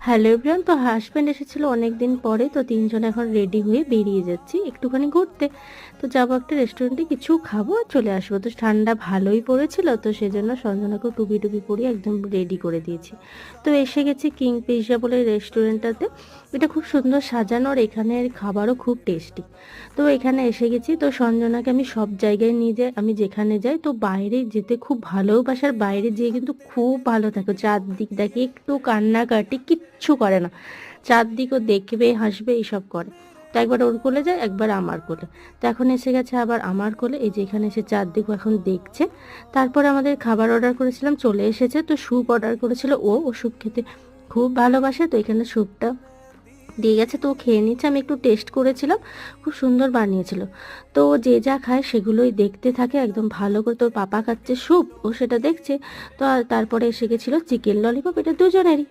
Hello everyone, তো husband এসেছিল অনেক দিন পরে। তো তিনজন এখন রেডি হয়ে বেরিয়ে যাচ্ছি একটুখানি ঘুরতে। তো যাবো একটা রেস্টুরেন্টে, কিছু খাবো আর চলে আসবো। তো ঠান্ডা ভালোই পড়েছিল, তো সেজন্য সঞ্জনাকেও টুপি টুপি পরিয়ে একদম রেডি করে দিয়েছি। তো এসে গেছি কিং পিৎজা বলে রেস্টুরেন্টটাতে। এটা খুব সুন্দর সাজানো আর এখানের খাবারও খুব টেস্টি। তো এখানে এসে গেছি। তো সঞ্জনাকে আমি সব জায়গায় নিয়ে যাই, আমি যেখানে যাই। তো বাইরে যেতে খুব ভালোবাসার, বাইরে যেয়ে কিন্তু খুব ভালো থাকে। চারদিক দেখে একটু কান্নাকাটি কিচ্ছু করে না, চারদিকও দেখবে হাসবে এইসব করে। তো একবার ওর কোলে যায়, একবার আমার কোলে। তো এখন এসে গেছে আবার আমার কোলে, এই যে এখানে এসে চারদিক এখন দেখছে। তারপরে আমাদের খাবার অর্ডার করেছিলাম, চলে এসেছে। তো স্যুপ অর্ডার করেছিল ও স্যুপ খেতে খুব ভালোবাসে। তো এখানে স্যুপটা দিয়ে গেছে, তো ও খেয়ে নিচ্ছে। আমি একটু টেস্ট করেছিলাম, খুব সুন্দর বানিয়েছিল। তো ও যে যা খায় সেগুলোই দেখতে থাকে একদম ভালো করে। তোর পাপা খাচ্ছে স্যুপ, ও সেটা দেখছে। তো তারপরে এসে গেছিলো চিকেন ললিপপ, এটা দুজনেরই।